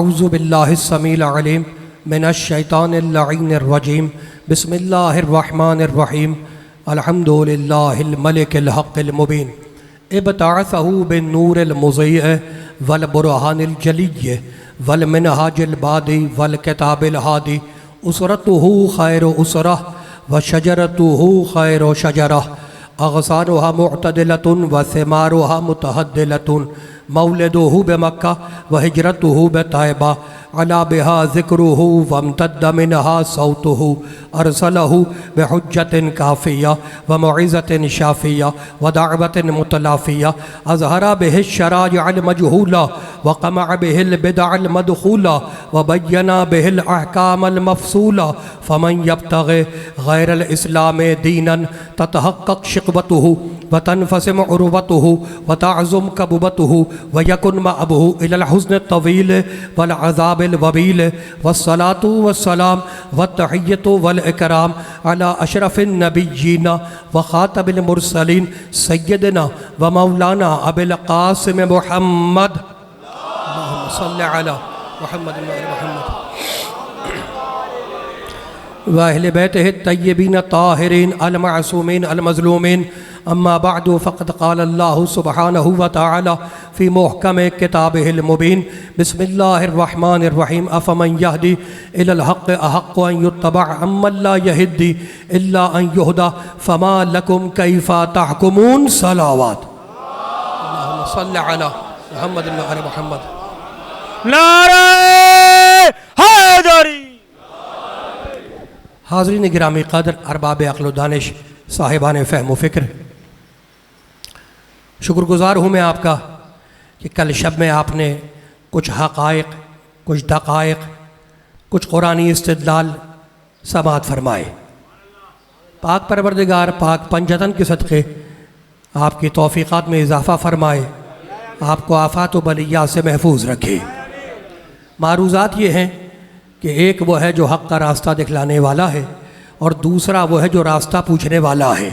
औज़ुबिल्लाहिस्समील अलीम मिनश्शैतानिर्रजीम बिस्मिल्लाहिर्रहमानिर्रहीम अल्हम्दुलिल्लाहिल मलिकिल हक़्क़िल मुबीन इब्तअसहु बिन्नूरिल मुज़ीअ वल बुरहानिल जलिय्य वल मिनहाजिल बादी वल किताबिल हादी उसरतुहु खैरु उसरह व शजरतुहु खैरु शजरह अग़सानुहा मुअतदिलतुन व सिमारुहा मुतहद्दिलतुन मौलिदुहु बमक्का व हिजरतुहु बतैबा अला बिहा ज़िक्रुहु वम्तद्द मिनहा सौतुहु अरसलहु बिहुज्जतिन काफ़िया व मौइज़तिन शाफ़िया व दाअवतिन मुतलाफ़िया अज़हरा बिहि शराइअल मजहूला व क़मअ बिहिल बिदअल मदख़ूला व बय्यना बिहिल अहकामल मफ़सूला फ़मन यब्तग़ि गैरल इस्लाम दीनन ततहक़्क़क़ शिक़वतुहु व तनफ़सिम उर्वतुहु व तअज़ुम कबुबतुहु व यकुन मअबहु इलल हुज़्न तवील वल अज़ाबिल वबील वस्सलातु वस्सलाम वत्तहिय्यतु वल इकराम अला अशरफिन नबिय्यीन व ख़ातमिल मुरसलीन सय्यदना व मौलाना अबिल क़ासिम मुहम्मद अल्लाहुम्मा सल्लि अला मुहम्मद व आलि मुहम्मद व अहले बैतिहि तय्यबीन ताहिरीन अल मअसूमीन अल मज़लूमीन अम्मा बअदु फ़क़द क़ाल अल्लाहु सुब्हानहु व तआला फ़ी मुहकम किताबिहिल मुबीन बिस्मिल्लाहिर्रहमानिर्रहीम अफ़मन यहदी इलल हक़्क़ि अहक़्क़ु अन युत्तबअ अम्मन ला यहदी इल्ला अन युहदा फ़मा लकुम कैफ़ा तहकुमून सलावत अल्लाहुम्मा सल्लि अला मुहम्मद व आलि मुहम्मद नारे हैदरी। हाज़रीन गिरामी क़द्र अरबाब अक़्ल व दानिश साहिबान फ़हम व फ़िक्र, शुक्रगुज़ार हूँ मैं आपका कि कल शब में आपने कुछ हक़ाइक़, कुछ दक़ाइक़, कुछ क़ुरानी इस्तिदलाल समाअत फरमाए। पाक परवरदिगार पाक पंजतन के सदक़े आपकी तौफ़ीक़ात में इजाफ़ा फरमाए, आपको आफ़ात व बलिया से महफूज रखे। मारूज़ात ये हैं कि एक वो है जो हक़ का रास्ता दिखलाने वाला है और दूसरा वो है जो रास्ता पूछने वाला है।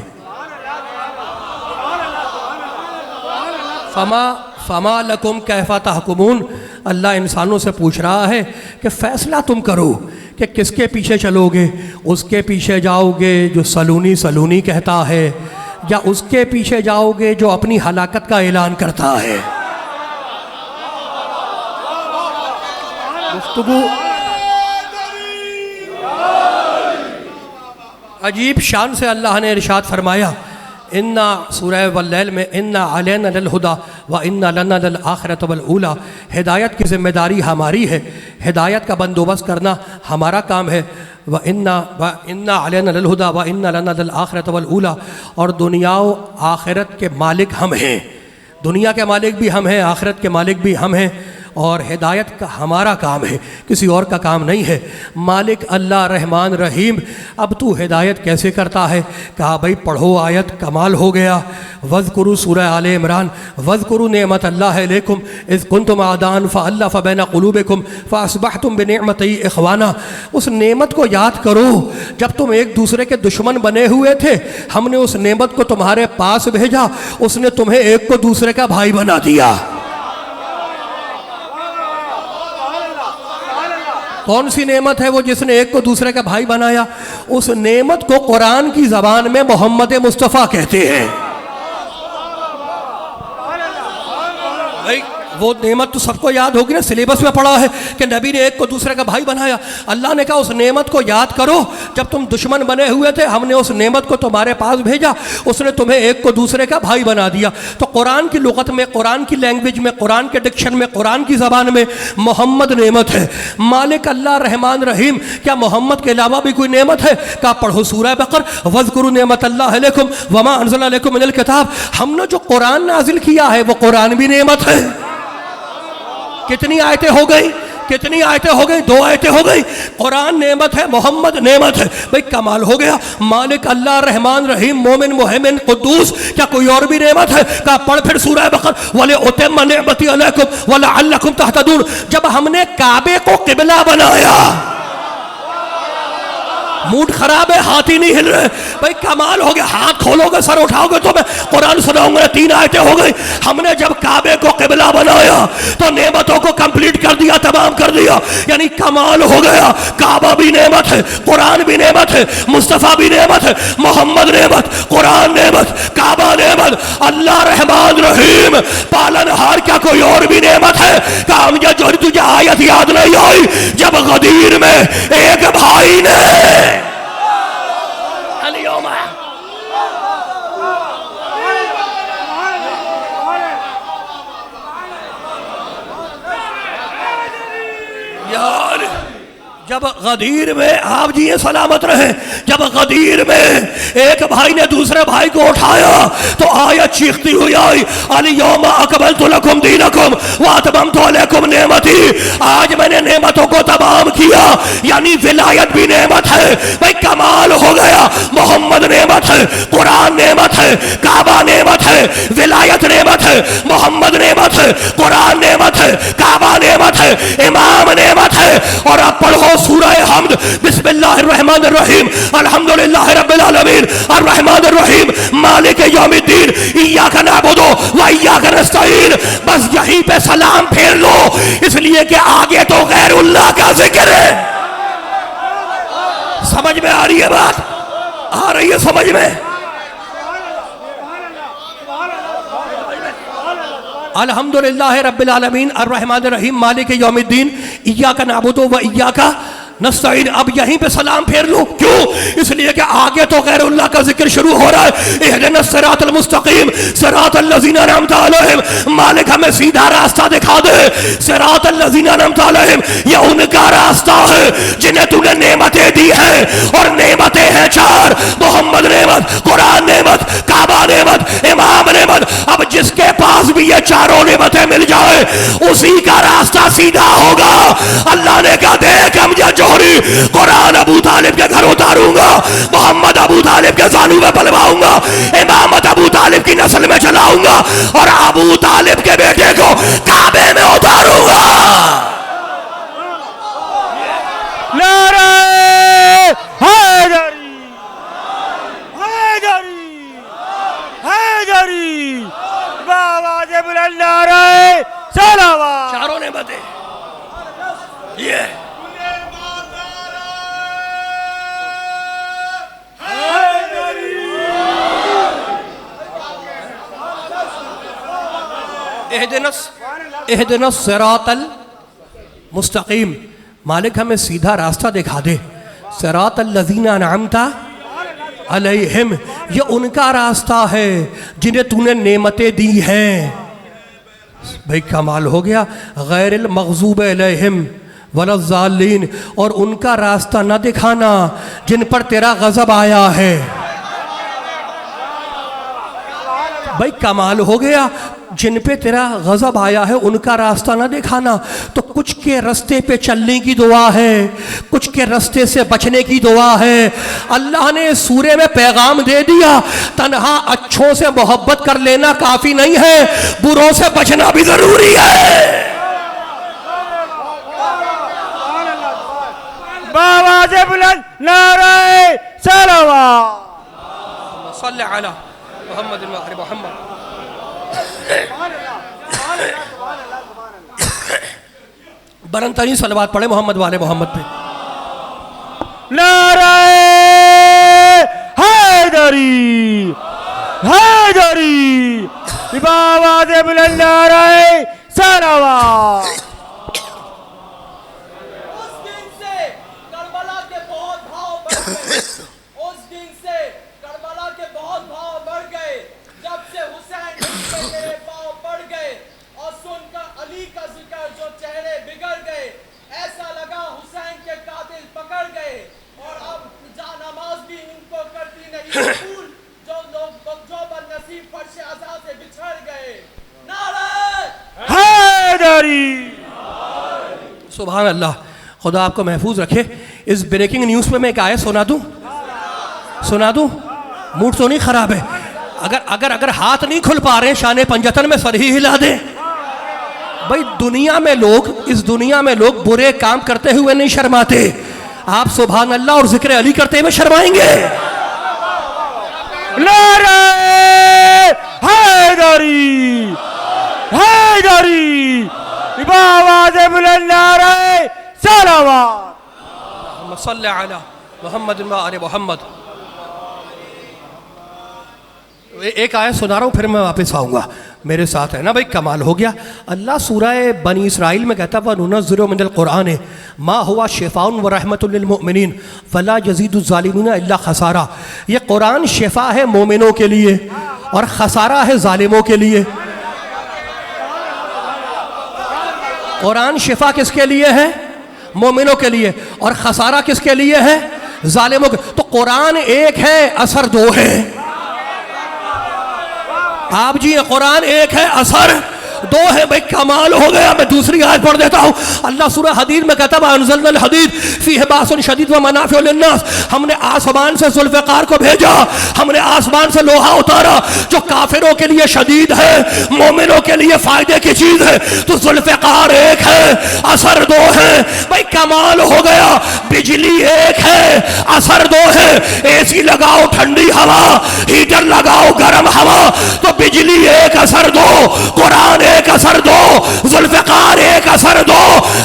फमा लकुम कैफ़ा तहकुमून, अल्लाह इंसानों से पूछ रहा है कि फ़ैसला तुम करो कि किसके पीछे चलोगे। उसके पीछे जाओगे जो सलूनी कहता है, या उसके पीछे जाओगे जो अपनी हलाकत का ऐलान करता है। गुफ्तगू अजीब शान से अल्लाह ने इरशाद फरमाया, इन्ना सूरह वल्लैल में इन्ना अलैना लल हुदा व इन्ना लना लल आखिरत वल ऊला, हिदायत की ज़िम्मेदारी हमारी है, हिदायत का बंदोबस्त करना हमारा काम है। व इन्ना अलैना लल हुदा व इन्ना लना लल आखिरत वल ऊला, और दुनिया व आखिरत के मालिक हम हैं। दुनिया के मालिक भी हम हैं, आखिरत के मालिक भी हम हैं, और हिदायत का हमारा काम है, किसी और का काम नहीं है। मालिक अल्लाह रहमान रहीम, अब तू हिदायत कैसे करता है? कहा भाई पढ़ो आयत, कमाल हो गया। वज़्कुरू सूरह आले इमरान, वज़्कुरू नेमत अल्लाह अलैकुम इज़ कुंतुम आदान फ़अल्लफ़ बैन क़ुलूबिकुम फ़अस्बहतुम बिनिअमतिही इख़वाना। उस नेमत को याद करो जब तुम एक दूसरे के दुश्मन बने हुए थे, हमने उस नेमत को तुम्हारे पास भेजा, उसने तुम्हें एक को दूसरे का भाई बना दिया। कौन सी नेमत है वो जिसने एक को दूसरे का भाई बनाया? उस नेमत को कुरान की ज़बान में मोहम्मद मुस्तफ़ा कहते हैं। भाई वो नेमत तो सबको याद होगी ना, सिलेबस में पढ़ा है कि नबी ने एक को दूसरे का भाई बनाया। अल्लाह ने कहा उस नेमत को याद करो जब तुम दुश्मन बने हुए थे, हमने उस नेमत को तुम्हारे पास भेजा, उसने तुम्हें एक को दूसरे का भाई बना दिया। तो कुरान की लुगत में, कुरान की लैंग्वेज में, कुरान के डिक्शन में, कुरान की ज़बान में मोहम्मद नेमत है। मालिक अल्लाह रहमान रहीम, क्या मोहम्मद के अलावा भी कोई नेमत है? कहा पढ़ो सूरह बकर, वज़्कुरू नेमत अल्लाह अलैकुम वमा अंज़लना अलैकुम मिनल किताब। हमने जो कुरान नाजिल किया है वो कुरान भी नेमत है। कितनी आयतें हो गई? कितनी आयतें हो गई? 2 आयतें हो गई। कुरान नेमत है, मोहम्मद नेमत है। भाई कमाल हो गया। मालिक अल्लाह रहमान रहीम, मोमिन मुहैमिन कुद्दूस, क्या कोई और भी नेमत है? कहा पढ़ फिर सूरह बकर, वले उतिम्म निअमती अलैकुम वलअल्लकुम तहतदून। जब हमने काबे को किबला बनाया, मूड खराब है, हाथ ही नहीं हिल रहे। भाई कमाल हो गया, हाथ खोलोगे सर उठाओगे तो मैं कुरान सुनाऊंगा। 3 आयतें हो गई। हमने जब काबे को किबला बनाया तो नेमतों को कंप्लीट कर दिया, तमाम कर दिया, यानी कमाल हो गया। काबा भी नेमत है, कुरान भी नेमत है, मुस्तफ़ा भी नेमत है, मोहम्मद नेमत, कुरान नेमत, काबा नेमत, अल्लाह रहमान रहीम पालनहार, क्या कोई और भी नेमत है? काम जो तुझे आयत याद नहीं आई जब गदीर में एक भाई ने यार, जब गदीर में आप जी ये सलामत रहे, जब गदीर में एक भाई ने दूसरे भाई को उठाया तो आयत चीखती हुई आई, अल-यौमा अकमलतु लकुम दीनकुम व अतममतु अलैकुम नेमती। आज मैंने नेमतों को तमाम किया, यानी विलायत भी नेमत है। भाई कमाल हो गया। मोहम्मद नेमत है, कुरान नेमत है, काबा नेमत है, विलायत नेमत है, मोहम्मद नेमत है, कुरान नेमत है, काबा नेमत है, इमाम नेमत है। और अब पढ़ो सूरह हम्द, बिस्मिल्लाहिर्रहमानिर्रहीम, अल्हम्दुलिल्लाहि रब्बिल आलमीन, अर्रहमानिर रहीम, मालिक यौमिद्दीन, इय्याका नअबुदु व इय्याका नस्तईन। बस यहीं पे सलाम फेर लो, इसलिए कि आगे तो गैरुल्लाह का जिक्र है। समझ में आ रही है बात? आ रही है समझ में? अल्हम्दुलिल्लाहि रब्बिल आलमीन, अर्रहमानिर रहीम, मालिक यौमिद्दीन, इय्याका नअबुदु व इय्याका नस्तईन। अब यहीं पे सलाम फेर लो। क्यों? इसलिए कि आगे तो गैरुल्लाह का जिक्र शुरू हो रहा है। इहदिनस सिरातल मुस्तकीम सिरातल लज़ीना अनअमता अलैहिम, मालिक हमें सीधा रास्ता दिखा दे। सिरातल लज़ीना अनअमता अलैहिम, ये उनका रास्ता है जिन्हें तूने नेमतें दी हैं, और नेमतें हैं 4, मोहम्मद नेमत, कुरान नेमत, काबा नेमत, इमाम नेमत। अब जिसके पास भी ये चारों नेमतें मिल जाए उसी का रास्ता सीधा होगा। अल्लाह ने कहा, देख हम कुरान अबू तालिब के घर उतारूंगा, मोहम्मद अबू तालिब के जानू में पलवाऊंगा, इमामत अबू तालिब की नस्ल में चलाऊंगा, और अबू तालिब के बेटे को काबे में उतारूंगा। नारे हैदरी, हैदरी, हैदरी, बावाज़े बुलंद नारे सलावत। चारों ने बते ये इहदिनस सिरातल मुस्तकीम, मालिक हमें सीधा रास्ता दिखा दे। सिरातल लज़ीना अनअमता अलैहिम, ये उनका रास्ता है जिन्हें तूने नेमतें दी हैं। भाई कमाल हो गया। गैरिल मग़ज़ूब अलैहिम वलज़्ज़ालीन, और उनका रास्ता न दिखाना जिन पर तेरा गज़ब आया है। भाई कमाल हो गया। जिन पे तेरा गज़ब आया है उनका रास्ता ना दिखाना। तो कुछ के रास्ते पे चलने की दुआ है, कुछ के रास्ते से बचने की दुआ है। अल्लाह ने सूरे में पैगाम दे दिया, तन्हा अच्छों से मोहब्बत कर लेना काफी नहीं है, बुरों से बचना भी जरूरी है। बावाज़े बुलंद नारे सलावत। सल्ले अला मुहम्मद व आले मुहम्मद। बरंतरी सलवात पढ़े मोहम्मद वाले मोहम्मद पे। नारे हैदरी, हैदरी, बावाज़े बुलंद नारे सलावत। सुभान अल्लाह, खुदा आपको महफूज रखे। इस ब्रेकिंग न्यूज़ पे मैं एक आयत सुना दूं? सुना दूं? मूड तो नहीं खराब है? अगर अगर अगर हाथ नहीं खुल पा रहे शाने पंजतन में सर ही हिला दे। भाई दुनिया में लोग, इस दुनिया में लोग बुरे काम करते हुए नहीं शर्माते। आप सुभान अल्लाह और जिक्र अली करते हुए शर्माएंगे। नारे हैदरी हैदरी आवाज़ बुलंद नारे सलावत। सल्ले अला मुहम्मद व आले मुहम्मद। एक आयत सुना रहा हूँ फिर मैं वापस आऊँगा, मेरे साथ है ना भाई। कमाल हो गया। अल्लाह सूरह बनी इसराइल में कहता है वनुनज़्ज़िलु मिनल क़ुरआन मा हुवा शिफ़ाउन व रहमतुल लिल मुमिनीन वला यज़ीदुज़ ज़ालिमीन इल्ला खसारा। ये कुरान शिफा है मोमिनों के लिए और खसारा है जालिमों के लिए। कुरान शिफा किसके लिए है? मोमिनों के लिए। और खसारा किसके लिए है? जालिमों के। तो कुरान एक है, असर दो है। आप जी कुरान एक है, असर दो है। भाई कमाल हो गया। मैं दूसरी आयत पढ़ देता हूँ। अल्लाह सूरह हदीद में कहता है अनज़लनल हदीद फ़ीहि बाअसन शदीद व मनाफ़िउ लिन्नास। हमने आसमान से ज़ुल्फ़िकार को भेजा, हमने आसमान से लोहा उतारा जो काफिरों के लिए शदीद है, मोमिनों के लिए फायदे की चीज है। तो ज़ुल्फ़िकार एक है, असर दो है। भाई कमाल हो गया। बिजली एक है, असर दो है। एसी लगाओ ठंडी हवा, हीटर लगाओ गर्म हवा, तो बिजली एक, असर दो। कुरान एक, असर दो। ज़ुल्फ़िकार एक, असर दो।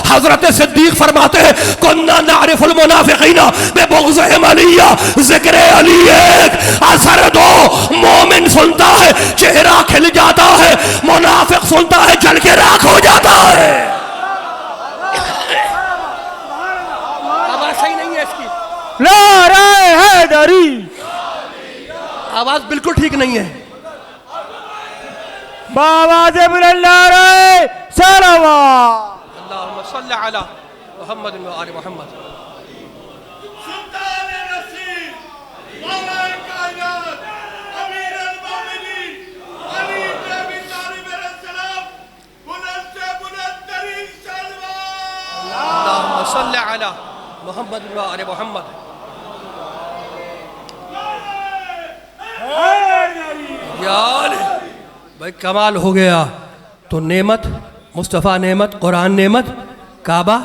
हजरत सिद्दीक फरमाते हैं कुन्ना नारिफुल मुनाफ़िक़ीना बिबुग़्ज़िहिम अलिय्या। ज़िक्र अली एक, असर दो। मोमिन सुनता है चेहरा खिल जाता है, मुनाफिक सुनता है जल के राख हो जाता है। आवाज सही नहीं है इसकी। नारे हैदरी। आवाज बिल्कुल ठीक नहीं है। आवाज़ बुलंद नारे सलावत। अल्लाहुम्मा सल्लि अला मुहम्मद व आले मुहम्मद। सुल्तान नसीर मौलाए कायनात अमीर अल-मोमिनीन अली इब्न अबी तालिब अलैहिस्सलाम बुलंद से बुलंद तरीन सलवात। अल्लाहुम्मा सल्लि अला मुहम्मद व आले मुहम्मद। यार भाई कमाल हो गया। तो नेमत मुस्तफ़ा, नेमत कुरान, नेमत काबा,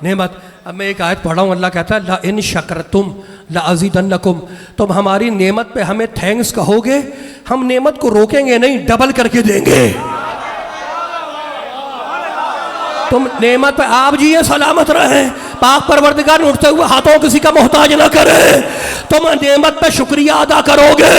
नेमत। अब मैं एक आयत पढ़ा हूँ। अल्लाह कहता है ला इन शकरतुम ला अज़ीदन्नकुम। तुम हमारी नेमत पे हमें थैंक्स कहोगे, हम नेमत को रोकेंगे नहीं, डबल करके देंगे। तुम नेमत पे आप जी सलामत रहे, पाक परवरदिगार ने उठते हुए हाथों किसी का मोहताज ना करे। तुम नेमत पे शुक्रिया अदा करोगे,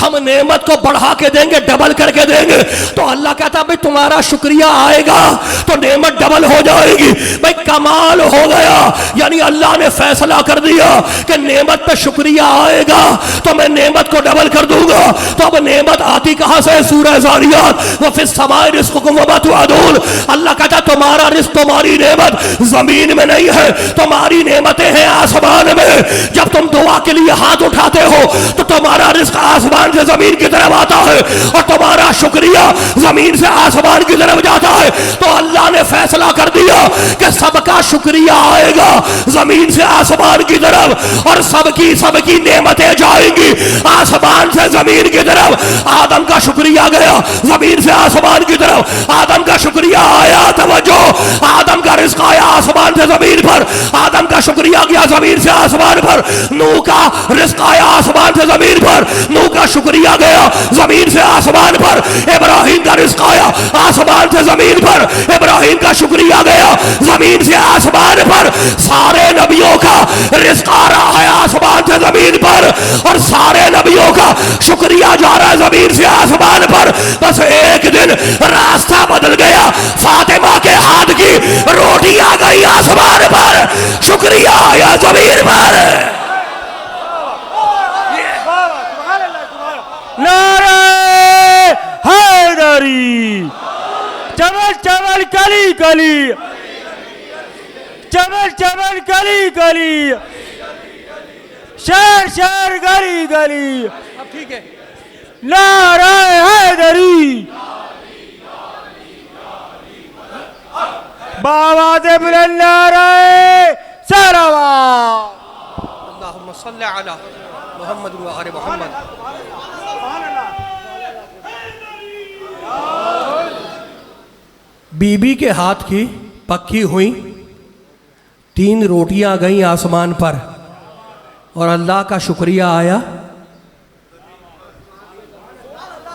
हम नेमत को बढ़ा के देंगे, डबल करके देंगे। तो अल्लाह कहता भाई तुम्हारा शुक्रिया आएगा तो नेमत डबल हो जाएगी। भाई कमाल हो गया। यानी अल्लाह ने फैसला कर दिया कि नेमत पे शुक्रिया आएगा तो मैं नेमत को डबल कर दूंगा। तो अब नेमत आती कहां से? सूरह ज़ारियात व फिस समाई रिज़्क़ुकुम व मा तुअदून। अल्लाह कहता तुम्हारा रिज़्क़, तुम्हारी नेमत जमीन में नहीं है, तुम्हारी नेमतें हैं आसमान में। जब तुम दुआ के लिए हाथ उठाते हो तो तुम्हारा रिज़्क़ आसमान से जमीन की तरफ आता है और तुम्हारा शुक्रिया जमीन से आसमान की तरफ जाता है। तो अल्लाह ने फैसला कर दिया कि सबका शुक्रिया आएगा जमीन से आसमान की तरफ और सबकी नेमतें जाएंगी आसमान से जमीन की तरफ। आदम का शुक्रिया गया जमीन से आसमान की तरफ, आदम का शुक्रिया आया, तवज्जो, आदम का रिज़्क़ आया आसमान से जमीन पर, आदम का शुक्रिया गया जमीन से आसमान पर। नूह का रिज़्क़ आया आसमान से जमीन पर, नूह का शुक्रिया गया जमीन से आसमान पर। इब्राहिम का रिज़्क़ आया आसमान से जमीन पर, इब्राहिम का शुक्रिया गया जमीन से आसमान पर। सारे नबियों का रिज़्क़ आ रहा है आसमान से जमीन पर और सारे नबियों का शुक्रिया जा रहा है जमीन से आसमान पर। बस एक दिन रास्ता बदल गया, फातिमा के हाथ की रोटी आ गई आसमान पर, शुक्रिया आया जमीन पर। नारे हैदरी। चमल चमल कली कली, चमल चमल कली कली, शहर शहर गली गली। अब ठीक है। नारे हैदरी। आवाज़ बुलंद नारे सलावत। अल्लाहुम्मा सल्लि अला मुहम्मद व आले मुहम्मद। बीबी के हाथ की पक्की हुई 3 रोटियां गई आसमान पर और अल्लाह का शुक्रिया आया।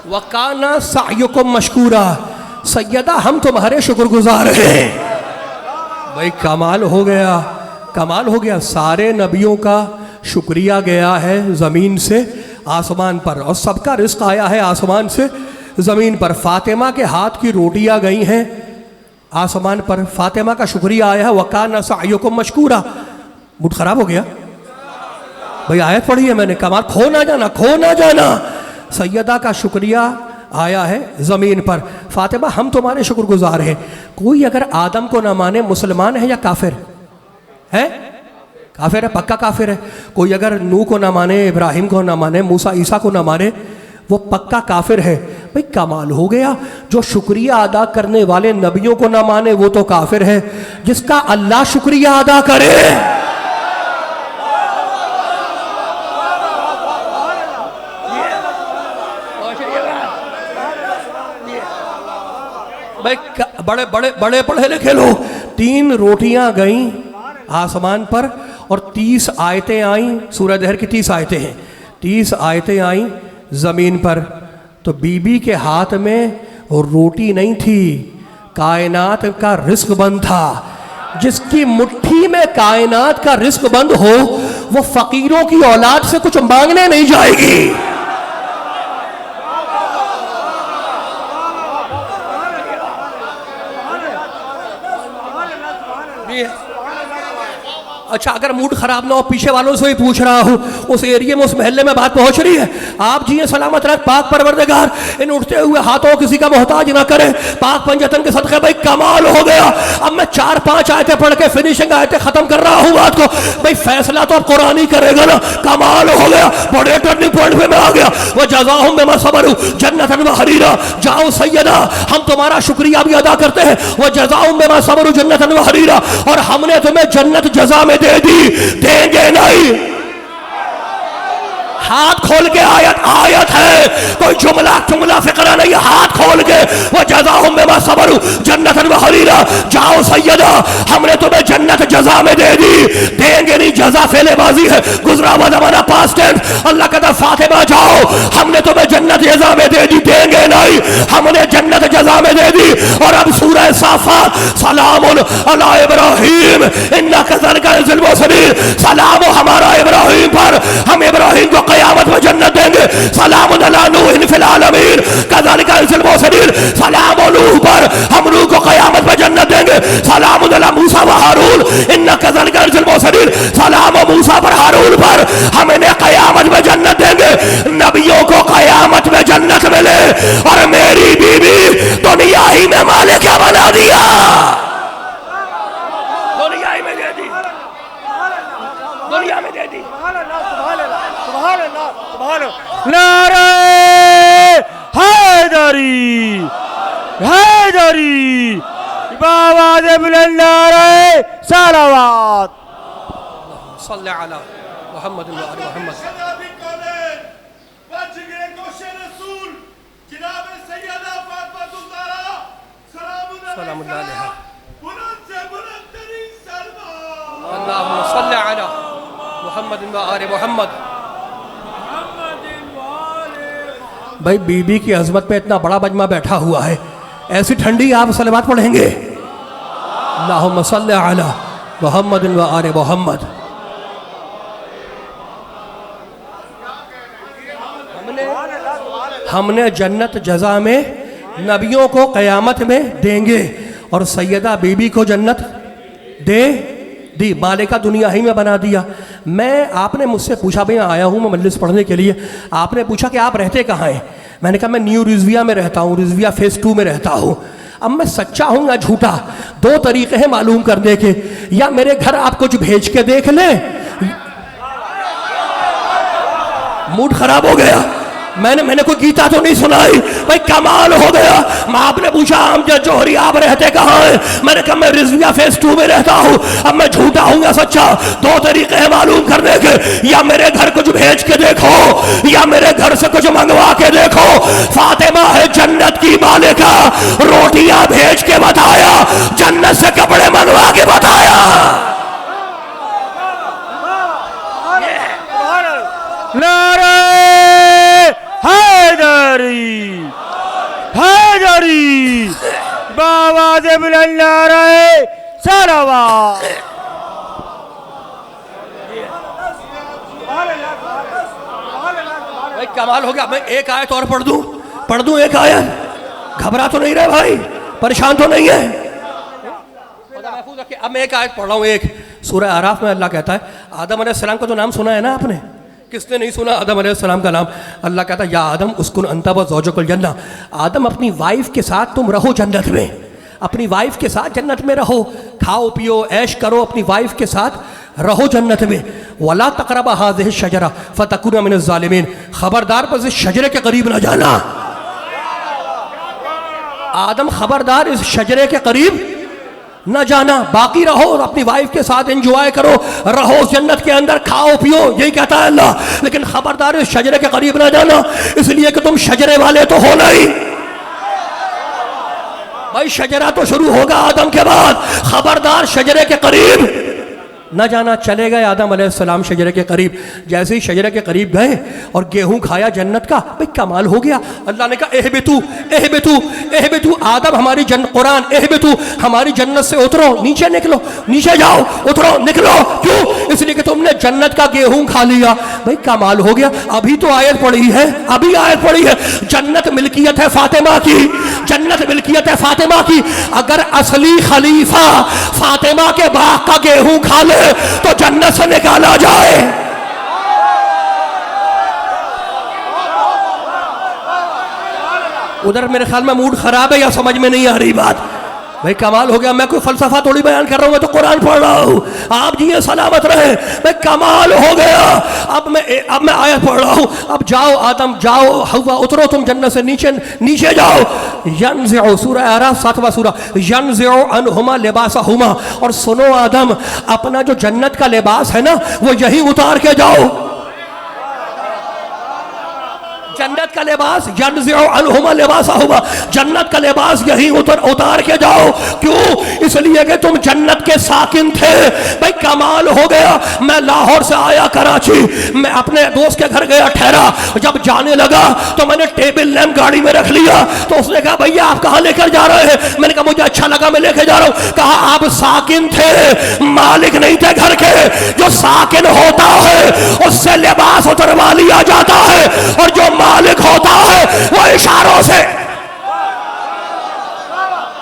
वकाना सायुकुम मशकूरा, सैयदा हम तुम्हारे शुक्रगुजार हैं। भाई कमाल हो गया, कमाल हो गया। सारे नबियों का शुक्रिया गया है ज़मीन से आसमान पर और सबका रिस्क आया है आसमान से ज़मीन पर। फातिमा के हाथ की रोटियां गई हैं आसमान पर, फातिमा का शुक्रिया आया है। वकाना सायुकुम मशकूरा। मूड खराब हो गया भाई, आयत पढ़ी है मैंने, कमाल। खो ना जाना, खो ना जाना। सैयदा का शुक्रिया आया है ज़मीन पर। फातिमा हम तुम्हारे शुक्रगुजार हैं। कोई अगर आदम को ना माने मुसलमान है या काफिर है? काफिर है, पक्का काफिर है। कोई अगर नूह को ना माने, इब्राहिम को ना माने, मूसा ईसा को ना माने, वो पक्का काफिर है। भाई कमाल हो गया। जो शुक्रिया अदा करने वाले नबियों को ना माने वो तो काफिर है, जिसका अल्लाह शुक्रिया अदा करे। भाई बड़े बड़े बड़े पढ़े लिखे लोग। 3 रोटियां गईं आसमान पर और 30 आयतें आईं। सूरह दहर की 30 आयतें हैं, 30 आयतें आईं ज़मीन पर। तो बीबी के हाथ में रोटी नहीं थी, कायनात का रिस्क बंद था। जिसकी मुट्ठी में कायनात का रिस्क बंद हो वो फकीरों की औलाद से कुछ मांगने नहीं जाएगी। अच्छा अगर मूड खराब ना हो, पीछे वालों से ही पूछ रहा हूँ, उस एरिया में, उस महल्ले में बात पहुंच रही है। आप जिए सलामत रख पाक परवरदिगार, इन उठते हुए हाथों किसी का मोहताज ना करे पाक पंजतन के सदक़े। भाई कमाल हो गया। अब मैं 4-5 आयतें पढ़ के फिनिशिंग आयतें खत्म कर रहा हूँ बात को। भाई फैसला तो अब कुरान ही करेगा ना। कमाल हो गया, बड़े टर्निंग पॉइंट पे मैं आ गया। वह जज़ाहुम बिमा सबरू जन्नतन व हरीरा। जाओ सैयदा हम तुम्हारा शुक्रिया भी अदा करते हैं। वह जज़ाहुम बिमा सबरू जन्नतन व हरीरा, और हमने तुम्हें जन्नत जज़ा में दे दी, देंगे नहीं। हाथ खोल के आयत है, कोई जुमला फिक्रा नहीं। हाथ खोल के वो जज़ाहुम बिमा सबरू जन्नतन व हरीरा। जाओ सैयदा हमने तुम्हें जन्नत जज़ा में दे दी, देंगे नहीं। जज़ा फेले बाजी है, गुजरा हुआ ज़माना पास्ट टेंस। अल्लाह कहता फातिमा जाओ हमने तुम्हें जन्नत जज़ा में दे दी, देंगे नहीं। हमने जन्नत जज़ा में दे दी। और अब सूरह साफ़ात, सलामुन अला इब्राहीम इन्ना कज़ालिका नज़िल मुरसलीन। सलाम हमारा इब्राहीम पर, हम इब्राहीम को क़यामत में जन्नत देंगे। सलामुन अला नूह फिल आलमीन कज़ालिका नज़िल मुरसलीन। सलाम नूह पर, हम नूह को क़यामत में जन्नत देंगे। सलामुन अला मूसा व हारून इन्ना कज़ालिका नज़िल मुरसलीन। सलाम मूसा पर, हारून पर, हम इन्हें क़यामत में जन्नत देंगे। नबियों को क़यामत में जन्नत मिले और मेरी बीवी दुनिया ही में मालिक क्या बना दिया। दुनिया ही में दे दी, दुनिया में दे दी। नारे हैदरी हैदरी बाबा दे बुलंद नारे सलावत सल्ले अला मुहम्मद व आले मुहम्मद। शनाबी कौलेन व जिगरे गोशे रसूल जनाब सैयदा फातिमा ज़हरा सलामुन अलैहा बुलंद से बुलंद तरीन सलवा। अल्लाहुम्मा सल्ले अला मुहम्मद व आले मुहम्मद। भाई बीबी की अजमत पे इतना बड़ा मजमा बैठा हुआ है, ऐसी ठंडी आप सलावत पढ़ेंगे। अल्लाहुम्मा सल्ले अला मुहम्मद व आले मुहम्मद। हमने जन्नत जज़ा में नबियों को क़यामत में देंगे और सैयदा बीबी को जन्नत दे दी, मालिका दुनिया ही में बना दिया। आपने मुझसे पूछा, भाई आया हूँ मैं मजलिस पढ़ने के लिए, आपने पूछा कि आप रहते कहाँ हैं? मैंने कहा मैं न्यू रिजविया में रहता हूँ, रिजविया फेज़ 2 में रहता हूँ। अब मैं सच्चा हूँ या झूठा, 2 तरीके हैं मालूम करने के। या मेरे घर आप कुछ भेज के देख लें। मूड खराब हो गया, मैंने कोई गीता तो नहीं सुनाई। भाई कमाल हो गया। मैं आपने पूछा अमजद जौहरी आप रहते कहाँ हैं? मैंने कहा मैं रिजविया फेज़ 2 में रहता हूँ। अब मैं झूठा हूँ या सच्चा, 2 तरीके हैं मालूम करने के। या मेरे घर कुछ भेज के देखो या मेरे घर से कुछ मंगवा के देखो। फातिमा है जन्नत की मालिका, रोटियां भेज के बताया, जन्नत से कपड़े मंगवा के बताया। बाबाज बुलंद नारे सलावत। भाई कमाल हो गया। मैं एक आयत और पढ़ दूं एक आयत। घबरा तो नहीं रहे भाई, परेशान तो नहीं है? खुदा महफूज रखे। अब मैं एक आयत पढ़ रहा हूँ। एक सूरह आराफ में अल्लाह कहता है, आदम अलैहिस्सलाम का तो नाम सुना है ना आपने? किसने नहीं सुना आदम अलैहिस्सलाम का नाम? अल्लाह कहता है, या आदम उस्कुन अंता व ज़ौजुकल जन्नह। आदम अपनी वाइफ के साथ तुम रहो जन्नत में, अपनी वाइफ के साथ जन्नत में रहो, खाओ पियो ऐश करो, अपनी वाइफ के साथ रहो जन्नत में। वला तक़रबा हाज़िहि शजरा फ़तकुना मिनज़ ज़ालिमीन। खबरदार बस इस शजरे के करीब न जाना। आदम खबरदार इस शजरे के करीब न जाना, बाकी रहो और अपनी वाइफ के साथ एंजॉय करो, रहो जन्नत के अंदर, खाओ पियो, यही कहता है अल्लाह। लेकिन खबरदार इस शजरे के करीब न जाना, इसलिए कि तुम शजरे वाले तो हो नहीं। भाई शजरा तो शुरू होगा आदम के बाद, खबरदार शजरे के करीब न जाना। चले गए आदम अलैहिस्सलाम शजरे के करीब। जैसे ही शजरे के करीब गए और गेहूं खाया जन्नत का, भाई कमाल हो गया। अल्लाह ने कहा एहबितू एहबितू एहबितू, आदम हमारी कुरान एहबितू, हमारी जन्नत से उतरो, नीचे निकलो, नीचे जाओ, उतरो, निकलो। क्यों? इसलिए कि तुमने जन्नत का गेहूं खा लिया। भाई कमाल हो गया। अभी तो आयत पढ़ी है, अभी आयत पढ़ी है, जन्नत मिल्कियत है फातिमा की, जन्नत मिल्कियत है फातिमा की। अगर असली खलीफा फातिमा के बाग का गेहूं खा ले तो जन्नत से निकाला जाए। उधर मेरे ख्याल में मूड खराब है या समझ में नहीं आ रही बात? भाई कमाल हो गया। मैं कोई फलसफा थोड़ी बयान कर रहा हूं, मैं तो कुरान पढ़ रहा हूं। आप जी ये सलामत रहे। भाई कमाल हो गया। अब मैं आयत पढ़ रहा हूं। अब जाओ आदम, जाओ हव्वा, उतरो तुम जन्नत से, नीचे जाओ। यनज़िउ, सूरह आराफ 7वां सूरा, यनज़िउ अनहुमा लिबासहुमा। और सुनो आदम, अपना जो जन्नत का लिबास है ना, वो यही उतार के जाओ। जन्नत का लिबास, यनज़िउ अनहुमा लिबासहुमा, जन्नत का लिबास यही उतार के जाओ। क्यों? इसलिए कि तुम जन्नत के साकिन थे। भाई कमाल हो गया। मैं लाहौर से आया कराची, मैं अपने दोस्त के घर गया ठहरा। जब जाने लगा तो मैंने टेबल लैंप गाड़ी में रख लिया। तो उसने कहा भैया आप कहाँ लेकर जा रहे हैं? मैंने कहा मुझे अच्छा लगा, मैं लेकर जा रहा हूँ। कहा आप साकिन थे, मालिक नहीं थे घर के। जो साकिन होता है उससे लिबास उतरवा लिया जाता है, और जो मालिक होता है वो इशारों से।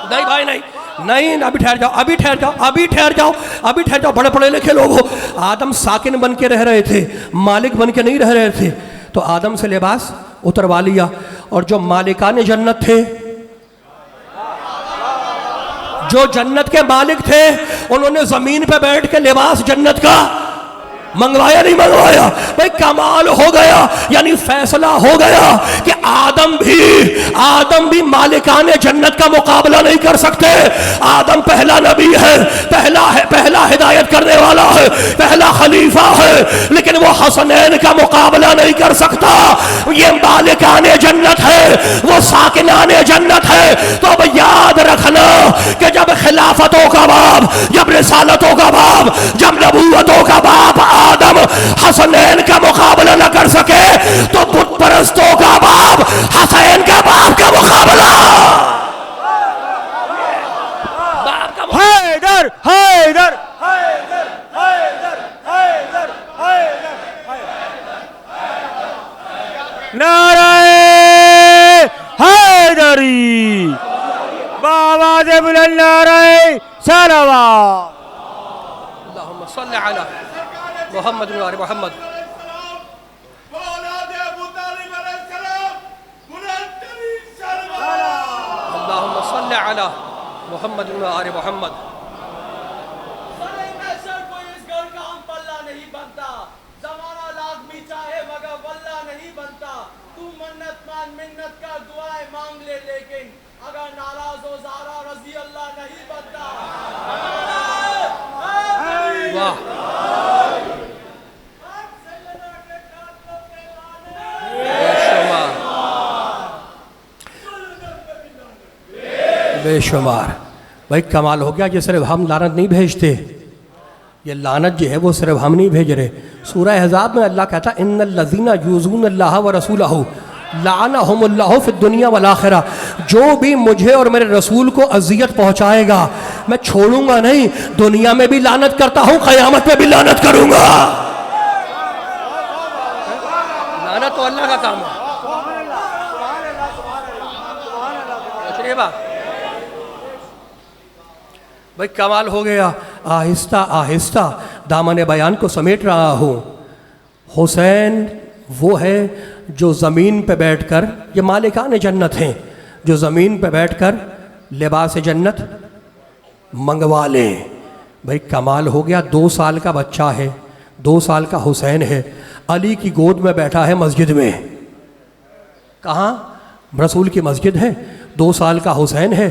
नहीं भाई नहीं, अभी ठहर जाओ, अभी ठहर जाओ, अभी ठहर जाओ, अभी ठहर जाओ। बड़े पढ़े लिखे लोग हो। आदम साकिन बन के रह रहे थे, मालिक बन के नहीं रह रहे थे। तो आदम से लिबास उतरवा लिया। और जो मालिकाने जन्नत थे, जो जन्नत के मालिक थे, उन्होंने जमीन पे बैठ के लिबास जन्नत का मंगवाया नहीं मंगवाया? भाई कमाल हो गया। यानी फैसला हो गया कि आदम भी मालिकाने जन्नत का मुकाबला नहीं कर सकते। आदम पहला नबी है, पहला हिदायत करने वाला है, पहला खलीफा है, लेकिन वो हसनैन का मुकाबला नहीं कर सकता। ये मालिकाने जन्नत है, वो साकिनाने जन्नत है। तो अब याद रखना कि जब खिलाफतों का बाप, जब रिसालतों का बाप, जब नबूवतों का बाप आदम हसनैन का मुकाबला न कर सके, तो बुत परस्तों का बाप हसैन का बाप का मुकाबला। हैदर हैदर हैदर हैदर हैदर हैदर नारे हैदरी, बाबा से बुलंद नारे सलावत। अल्लाहुम्मा सल्ली अला मुहम्मद व आले मुहम्मद। अल्लाहुम्मा सल्ली अला मुहम्मद व आले मुहम्मद। कोई इस घर का हम पल्ला नहीं बनता, जमाना लाख भी चाहे मगर वल्ला नहीं बनता। तू मन्नत मान, मिन्नत का दुआएं मांग ले, लेकिन अगर नाराज हो ज़ारा रज़ी अल्लाह नहीं बनता। वाह बेशुमार। भाई कमाल हो गया। ये सिर्फ हम लानत नहीं भेजते, ये लानत जो है वो सिर्फ हम नहीं भेज रहे। सूरह अहज़ाब में अल्लाह कहता इन्नल लज़ीना यूज़ून अल्लाह व रसूलहू लानहुमुल्लाहु फिद दुनिया वल आखिरा, जो भी मुझे और मेरे रसूल को अजियत पहुंचाएगा मैं छोड़ूंगा नहीं, दुनिया में भी लानत करता हूं, क़यामत में भी लानत करूंगा। लानत तो अल्लाह का काम है। भाई कमाल हो गया। आहिस्ता आहिस्ता दामन बयान को समेट रहा हूँ। हुसैन वो है जो ज़मीन पे बैठकर, ये मालिकान जन्नत हैं, जो ज़मीन पे बैठकर लिबास जन्नत मंगवा लें। भाई कमाल हो गया। 2 साल का बच्चा है, 2 साल का हुसैन है, अली की गोद में बैठा है मस्जिद में। कहाँ? रसूल की मस्जिद है, 2 साल का हुसैन है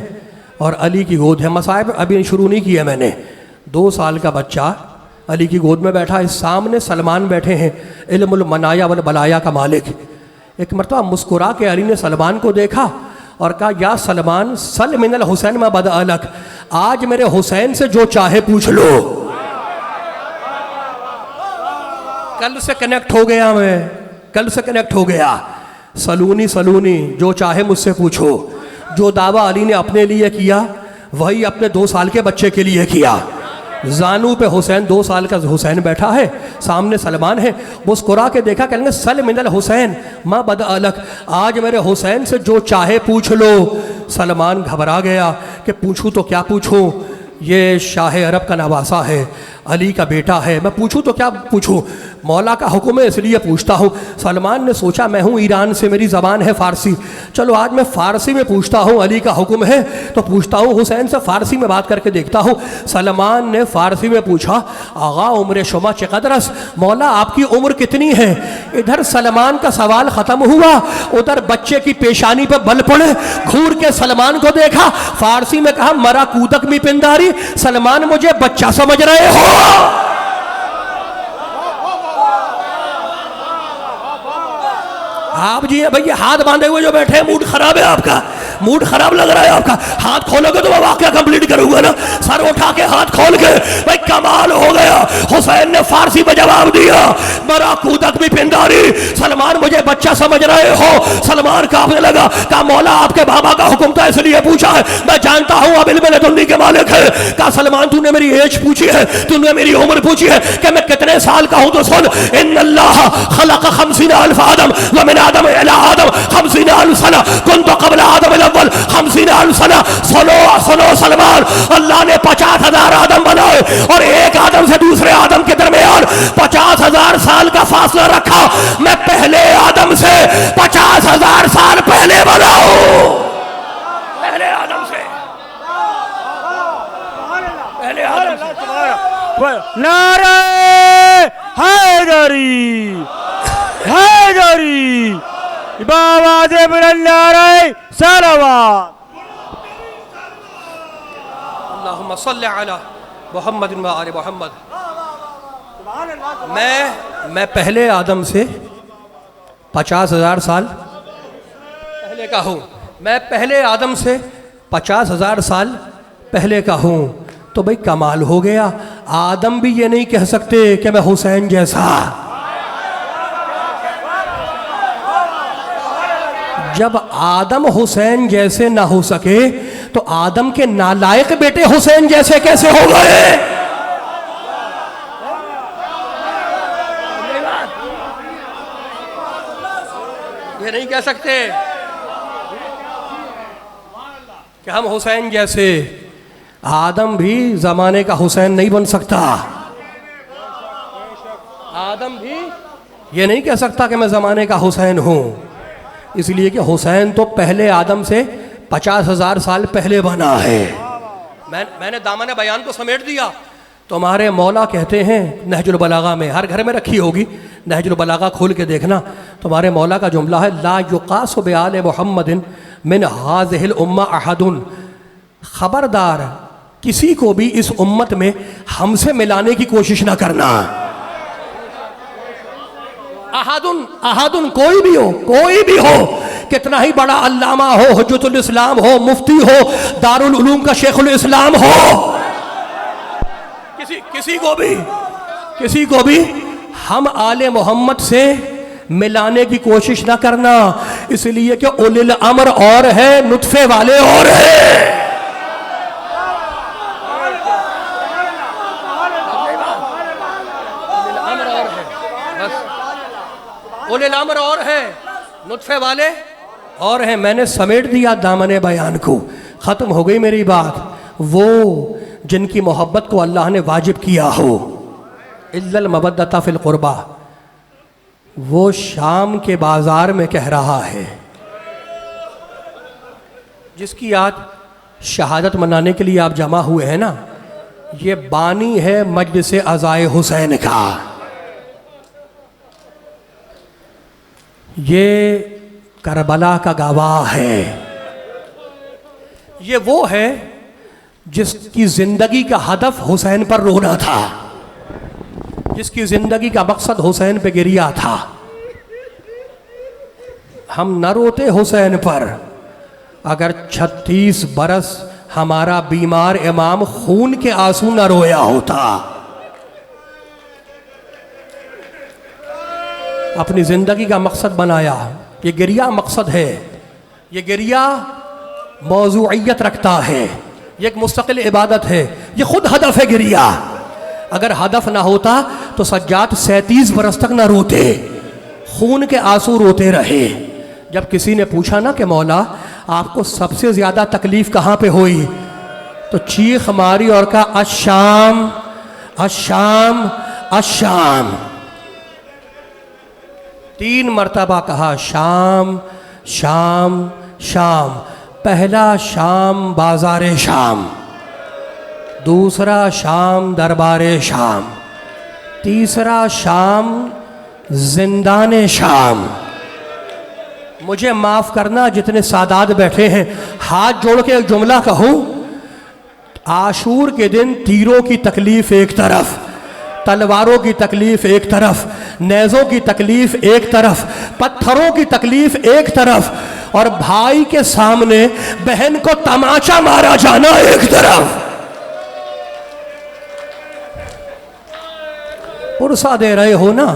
और अली की गोद है। मसाइब अभी शुरू नहीं किया मैंने। 2 साल का बच्चा अली की गोद में बैठा है, सामने सलमान बैठे हैं, इल्मुल मनाया वल बलाया का मालिक। एक मरतबा मुस्कुरा के अली ने सलमान को देखा और कहा, या सलमान सल मिनल हुसैन में बद अलक, आज मेरे हुसैन से जो चाहे पूछ लो। कल से कनेक्ट हो गया मैं, कल से कनेक्ट हो गया। सलूनी सलूनी, जो चाहे मुझसे पूछो। जो दावा अली ने अपने लिए किया वही अपने 2 साल के बच्चे के लिए किया। जानू पे हुसैन, 2 साल का हुसैन बैठा है, सामने सलमान है। मुस्कुरा के देखा, कहेंगे सल मिनल हुसैन माँ बद अलक, आज मेरे हुसैन से जो चाहे पूछ लो। सलमान घबरा गया कि पूछूं तो क्या पूछूं, ये शाह अरब का नवासा है, अली का बेटा है, मैं पूछूं तो क्या पूछूं, मौला का हुक्म है इसलिए पूछता हूँ। सलमान ने सोचा मैं हूँ ईरान से, मेरी ज़बान है फ़ारसी, चलो आज मैं फ़ारसी में पूछता हूँ, अली का हुक्म है तो पूछता हूँ, हुसैन से फ़ारसी में बात करके देखता हूँ। सलमान ने फ़ारसी में पूछा, आगा उम्र शुमा चकदरस, मौला आपकी उम्र कितनी है। इधर सलमान का सवाल ख़त्म हुआ, उधर बच्चे की पेशानी पर बल पड़े, घूर के सलमान को देखा, फ़ारसी में कहा, मरा कूदक मी पिंदारी, सलमान मुझे बच्चा समझ रहे हो। आप जी भैया हाथ बांधे हुए जो बैठे हैं, मूड खराब है आपका, मूड खराब लग रहा है आपका। हाथ खोलोगे तो मैं वाकया कंप्लीट करूंगा ना, सर उठा के हाथ खोल के। भाई कमाल हो गया। हुसैन ने फारसी में जवाब दिया, मरा कूदक भी पिंदारी, सलमान मुझे बच्चा समझ रहे हो। सलमान कांपने लगा, कहा मौला आपके बाबा का हुक्म था इसलिए पूछा है, मैं जानता हूं अब इल्म लदुन्नी के मालिक है। कहा सलमान तूने मेरी एज पूछी है, तूने मेरी उम्र पूछी है कि मैं कितने साल का हूं, तो सुन, इन्नल्लाह खलक 50 अल्फ आदम व मिन आदम इला आदम 50 अल्फ सना कुन्तु क़ब्ल आदम अव्वल 50 अल्फ सना। सुनो सलमान, अल्लाह ने 50,000 आदम बनाए और एक आदम से दूसरे आदम के दरमियान 50,000 साल का फासला रखा। मैं पहले आदम से 50,000 साल पहले बना हूं, पहले आदम से, पहले आदम से। नारे हैदरी, हैदरी, बाबा दे बुलंद नारे सलावत। अल्लाहुम्मा सल्लि अला मुहम्मद व आले मुहम्मद। मैं पहले आदम से 50,000 साल पहले का हूँ, मैं पहले आदम से 50,000 साल पहले का हूँ। तो भाई कमाल हो गया। आदम भी ये नहीं कह सकते कि मैं हुसैन जैसा। जब आदम हुसैन जैसे ना हो सके तो आदम के नालायक बेटे हुसैन जैसे कैसे हो गए। ये नहीं कह सकते कि हम हुसैन जैसे। आदम भी जमाने का हुसैन नहीं बन सकता। आदम भी ये नहीं कह सकता कि मैं जमाने का हुसैन हूं, इसलिए कि हुसैन तो पहले आदम से 50,000 साल पहले बना है। मैंने दामन बयान को समेट दिया। तुम्हारे मौला कहते हैं नहजुल बलागा में, हर घर में रखी होगी, नहजुल बलागा खोल के देखना, तुम्हारे मौला का जुमला है, ला युकासु बिआले मुहम्मदिन मिन हाज़िहिल उम्मा अहदुन। खबरदार किसी को भी इस उम्मत में हमसे मिलाने की कोशिश ना करना। अहादुन, अहादुन कोई भी हो, कोई भी हो, कितना ही बड़ा अल्लामा हो, हुज्जतुल इस्लाम हो, मुफ्ती हो, दारुल उलूम का शेखुल इस्लाम हो, किसी को भी हम आले मोहम्मद से मिलाने की कोशिश ना करना, इसलिए कि उलिल अम्र और है, नुत्फे वाले और है। उलिल अम्र और है, नुत्फे वाले और हैं। मैंने समेट दिया दामने बयान को, ख़त्म हो गई मेरी बात। वो जिनकी मोहब्बत को अल्लाह ने वाजिब किया हो, इल्लल मवद्दता फिल क़ुरबा, वो शाम के बाज़ार में कह रहा है, जिसकी आज शहादत मनाने के लिए आप जमा हुए हैं ना, ये बानी है मजलिस अज़ाए हुसैन का। ये करबला का गवाह है। ये वो है जिसकी ज़िंदगी का हदफ हुसैन पर रोना था, जिसकी ज़िंदगी का मकसद हुसैन पे गिरिया था। हम न रोते हुसैन पर अगर 36 बरस हमारा बीमार इमाम खून के आंसू न रोया होता। अपनी ज़िंदगी का मकसद बनाया, ये गिरिया मकसद है, ये गिरिया मौजूइयत रखता है, ये एक मुस्तकिल इबादत है, ये खुद हदफ है गिरिया। अगर हदफ ना होता तो सज्जाद 37 बरस तक ना रोते, खून के आंसू रोते रहे। जब किसी ने पूछा ना कि मौला आपको सबसे ज़्यादा तकलीफ़ कहाँ पे हुई, तो चीख मारी और कहा अशाम अशाम अशाम। 3 मरतबा कहा शाम शाम शाम। पहला शाम बाज़ार शाम, दूसरा शाम दरबार शाम, तीसरा शाम जिंदान शाम। मुझे माफ़ करना जितने सादात बैठे हैं, हाथ जोड़ के एक जुमला कहूँ, आशूर के दिन तीरों की तकलीफ़ एक तरफ, तलवारों की तकलीफ़ एक तरफ, नेज़ों की तकलीफ़ एक तरफ, पत्थरों की तकलीफ़ एक तरफ, और भाई के सामने बहन को तमाचा मारा जाना एक तरफ। पुरसा दे रहे हो ना,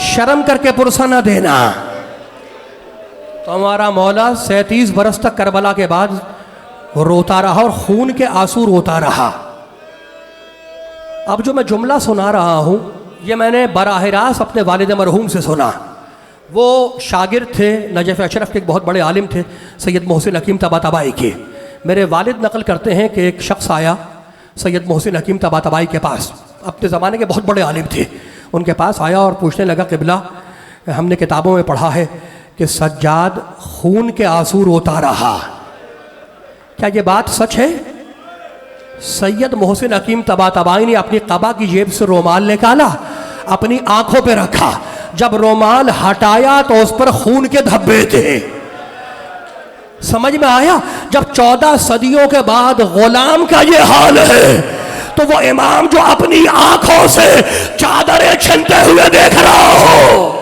शर्म करके पुरसा ना देना। तो हमारा मौला 37 बरस तक करबला के बाद रोता रहा और खून के आंसू रोता रहा। अब जो मैं जुमला सुना रहा हूँ, ये मैंने बराह रास्त अपने वालिद मरहूम से सुना। वो शागिर्द थे नजफ़ अशरफ के, एक बहुत बड़े आलिम थे सैयद मोहसिन हकीम तबातबाई के। मेरे वालिद नकल करते हैं कि एक शख्स आया सैयद मोहसिन हकीम तबातबाई के पास, अपने ज़माने के बहुत बड़े आलिम थे। उनके पास आया और पूछने लगा, क़िबला हमने किताबों में पढ़ा है कि सज्जाद खून के आंसू रोता रहा, क्या ये बात सच है? सैयद मोहसिन हकीम तबातबाई ने अपनी कबा की जेब से रोमाल निकाला, अपनी आंखों पे रखा। जब रोमाल हटाया तो उस पर खून के धब्बे थे। समझ में आया? जब 14 सदियों के बाद गुलाम का ये हाल है, तो वो इमाम जो अपनी आंखों से चादरें छीनते हुए देख रहा हो,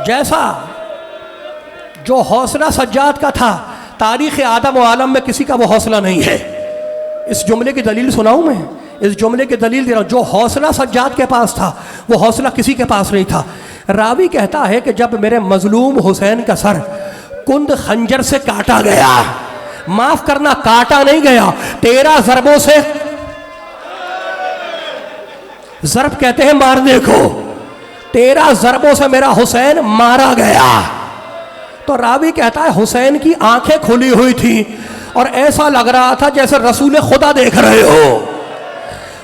जैसा जो हौसला सज्जाद का था, तारीख़ आदम व आलम में किसी का वो हौसला नहीं है। इस जुमले की दलील सुनाऊं मैं, इस जुमले की दलील दे रहा हूं। जो हौसला सज्जाद के पास था, वो हौसला किसी के पास नहीं था। रावी कहता है कि जब मेरे मजलूम हुसैन का सर कुंद खंजर से काटा गया, माफ करना काटा नहीं गया, 13 ज़रबों से, ज़रब कहते हैं मारने को, 13 ज़रबों से मेरा हुसैन मारा गया। तो रावी कहता है हुसैन की आंखें खुली हुई थी और ऐसा लग रहा था जैसे रसूल खुदा देख रहे हो।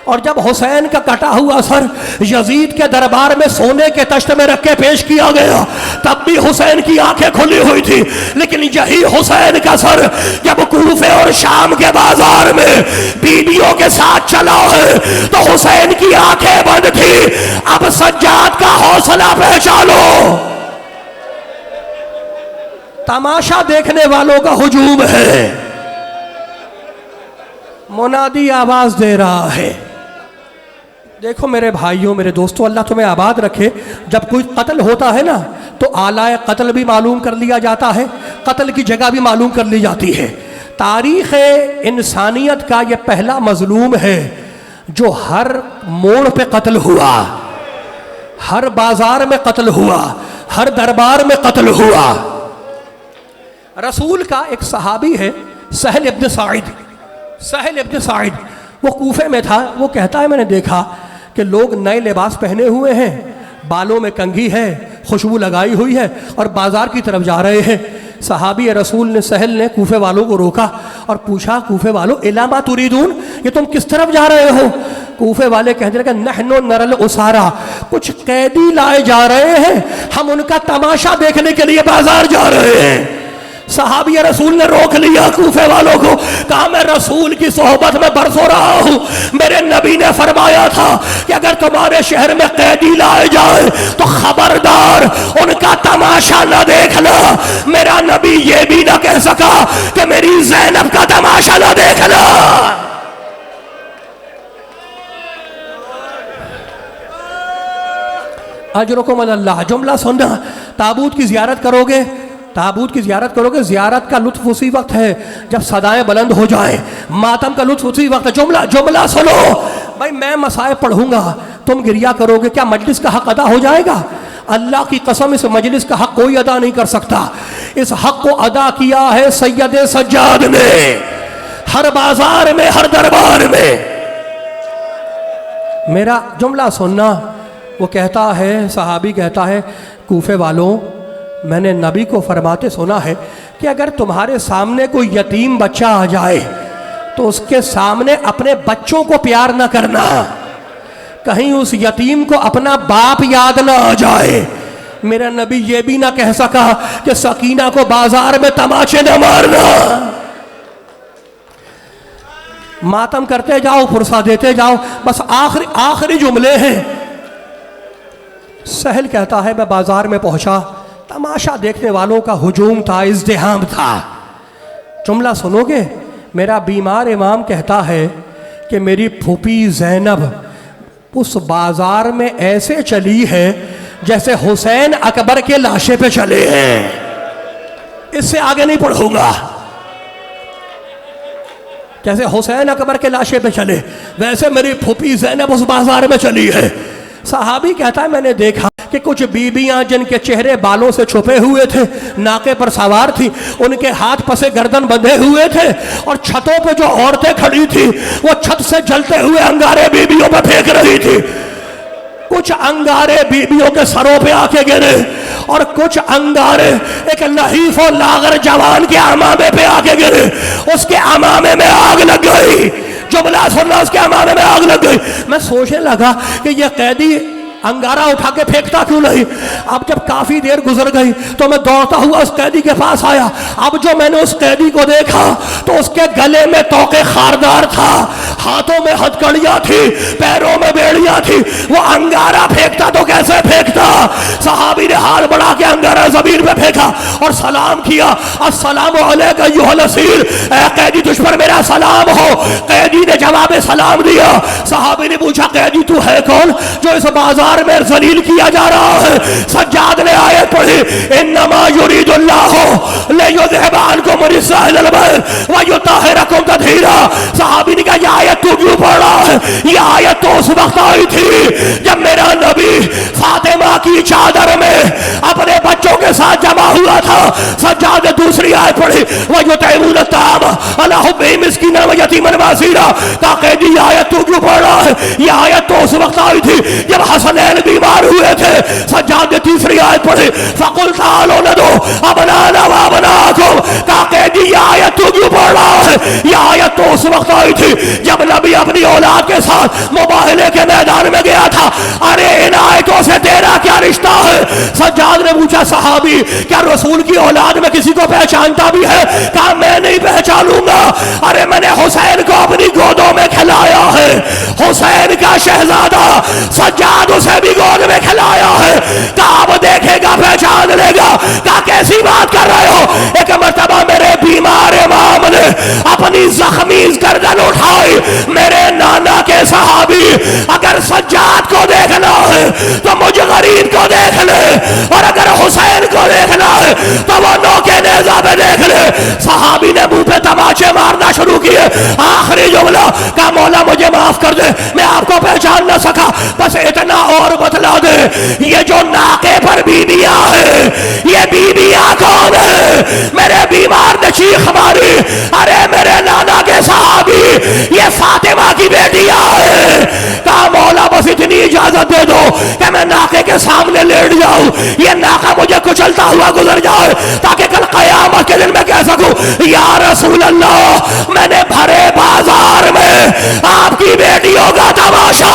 और जब हुसैन का कटा हुआ सर यजीद के दरबार में सोने के तख्त में रख के पेश किया गया, तब भी हुसैन की आंखें खुली हुई थी। लेकिन यही हुसैन का सर जब कूफे और शाम के बाजार में बीडियों के साथ चला है, तो हुसैन की आंखें बंद थी। अब सज्जाद का हौसला पहचानो। तमाशा देखने वालों का हुजूम है, मुनादी आवाज दे रहा है। देखो मेरे भाइयों, मेरे दोस्तों, अल्लाह तुम्हें आबाद रखे। जब कोई कत्ल होता है ना, तो आलाए कत्ल भी मालूम कर लिया जाता है, कत्ल की जगह भी मालूम कर ली जाती है। तारीख़ इंसानियत का ये पहला मजलूम है जो हर मोड़ पे कत्ल हुआ। हर बाजार में कत्ल हुआ, हर दरबार में कत्ल हुआ। रसूल का एक सहाबी है सहल इब्न साइद, सहल इब्न साइद, वो कूफे में था। वो कहता है मैंने देखा कि लोग नए लिबास पहने हुए हैं, बालों में कंघी है, खुशबू लगाई हुई है और बाजार की तरफ जा रहे हैं। सहाबी रसूल ने सहल ने कूफे वालों को रोका और पूछा, कूफे वालों इलामा तुरीदून, ये तुम किस तरफ जा रहे हो? कूफे वाले कहने लगे नहनो नरल उसारा, कुछ कैदी लाए जा रहे हैं, हम उनका तमाशा देखने के लिए बाजार जा रहे हैं। सहाबी रसूल ने रोक लिया कूफे वालों को, कहा मैं रसूल की सोहबत में बरसो रहा हूं, मेरे नबी ने फरमाया था कि अगर तुम्हारे शहर में कैदी लाए जाए तो खबरदार उनका तमाशा न देखना। मेरा नबी ये भी ना कह सका कि मेरी ज़ैनब का तमाशा न देखना। अजरुकुम अल्लाह, जुमला सुनना, ताबूत की जियारत करोगे, ताबूत की जियारत करोगे, जियारत का लुत्फ उसी वक्त है जब सदाएं बुलंद हो जाए, मातम का लुत्फ उसी वक्त है। जुमला जुमला सुनो भाई, मैं मसाए पढ़ूंगा, तुम गिरिया करोगे, क्या मजलिस का हक अदा हो जाएगा? अल्लाह की कसम, इस मजलिस का हक कोई अदा नहीं कर सकता। इस हक को अदा किया है सैयद सज्जाद ने, हर बाजार में, हर दरबार में। मेरा जुमला सुनना, वो कहता है, सहाबी कहता है, कूफे वालों, मैंने नबी को फरमाते सुना है कि अगर तुम्हारे सामने कोई यतीम बच्चा आ जाए तो उसके सामने अपने बच्चों को प्यार न करना, कहीं उस यतीम को अपना बाप याद ना आ जाए। मेरा नबी ये भी ना कह सका कि सकीना को बाजार में तमाचे न मारना। मातम करते जाओ, फुर्सा देते जाओ, बस आखिरी जुमले हैं। सहल कहता है मैं बाजार में पहुंचा, तमाशा देखने वालों का हुजूम था, इज़्दिहाम था। जुमला सुनोगे, मेरा बीमार इमाम कहता है कि मेरी फूफी ज़ैनब उस बाजार में ऐसे चली है जैसे हुसैन अकबर के लाशे पे चले हैं। इससे आगे नहीं पढ़ूंगा। जैसे हुसैन अकबर के लाशे पे चले वैसे मेरी फूफी ज़ैनब उस बाजार में चली है। सहाबी कहता है मैंने देखा कि कुछ बीबियां जिनके चेहरे बालों से छुपे हुए थे, नाके पर सवार थी, उनके हाथ पसे गर्दन बंधे हुए थे और छतों पे जो औरतें खड़ी थी वो छत से जलते हुए अंगारे बीबियों पे फेंक रही थी। कुछ अंगारे बीबियों के सरों पे आके गिरे और कुछ अंगारे एक नहीफ और लागर जवान के अमामे पे आके गिरे। उसके अमामे में आग लग गई। जुमला सुनना, उसके अमामे में आग लग गई। मैं सोचने लगा कि यह कैदी अंगारा उठा के फेंकता क्यों नहीं। अब जब काफी देर गुजर गई तो मैं दौड़ता हुआ उस कैदी के पास आया। अब जो मैंने उस कैदी को देखा तो उसके गले में तोके खारदार था, हाथों में हथकड़ियां थी, पैरों में बेड़ियां थी। वो अंगारा फेंकता तो कैसे फेंकता। सहाबी ने हाथ बढ़ा के अंगारा जमीन पे फेंका और सलाम किया, अस्सलामु अलैका अय्युहल असीर, ऐ कैदी तुझ पर मेरा सलाम हो। कैदी ने जवाब सलाम दिया। सहाबी ने पूछा कैदी तू है कौन जो इस बाजार में जलील किया जा रहा है। सज्जाद ने आयत पढ़ी, इन्नमा युरीदुल्लाहु लियुज़हिबा अन्कुम रिज्ज़ल बैत व युत्तहिरकुम तत्हीरा। सहाबी ने कहा यह आयत तू क्यों पढ़ रहा है। यह आयत तो उस वक्त आई थी जब मेरा नबी फातिमा की चादर में अपने बच्चों के साथ जमा हुआ था। सज्जाद ने दूसरी आयत पढ़ी, व युतइमून अत्ताम अला हुब्बिही मिस्कीनन व यतीमन व असीरा। कहा कैदी यह आयत तू क्यों पढ़ रहा है। यह आयत तो उस वक्त आई थी जब हसन बीमार हुए थे। सज्जाद ने तीसरी आयत पढ़ी, फकुल तालो नदो अबनाना व अबनाकुम। कहा कैदी यह आयत तू क्यों पढ़ रहा है। यह आयत तो उस वक्त आई थी जब नबी अपनी औलाद के साथ मुबाहले के मैदान में गया था। अरे इन आयतों से तेरा क्या रिश्ता है। सज्जाद ने पूछा सहाबी क्या रसूल की औलाद में किसी को पहचानता भी है। कहा मैं नहीं पहचानूंगा। अरे मैंने हुसैन को अपनी गोदों में खिलाया है। हुसैन का शहजादा सज्जाद उसे भी गोद में खिलाया है। कहा अब देखेगा पहचान लेगा। कहा कैसी बात कर रहे हो। एक मर्तबा मेरे बीमार इमाम ने अपनी जख्मी गर्दन उठाई। मेरे नाना के सहाबी अगर सज्जाद को देखना है तो मुझे गरीब को देख ले, और अगर हुसैन को देखना है तो वो नौके नेज़ा पे देख ले। सहाबी ने मुंह पे तमाचे मारना शुरू किए। आखिरी जुमला का मौला मुझे माफ कर दे, मैं आपको पहचान ना सका, बस इतना और बतला दे ये जो नाके पर बीबियां हैं, ये बीबियां कौन है? मेरे बीमार ने चीख मारी, अरे मेरे नाना के साहबी, ये फातिमा की बेटियां हैं। कहा मौला बस इतनी इजाजत दे दो कि मैं नाके के सामने लेट जाऊं, ये नाका मुझे कुचलता हुआ गुजर जाए, ताकि कल कयामत के दिन मैं कह सकूं या रसूल अल्लाह, मैंने भरे बाजार में आपकी बेटियों का तमाशा।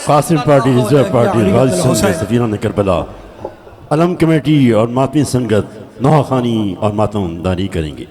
कासिम पार्टी, रिजर्व पार्टी, गाजी संगत, सफीरा ने करबला, अलम कमेटी और मातमी संगत नौखानी और मातमदारी करेंगे।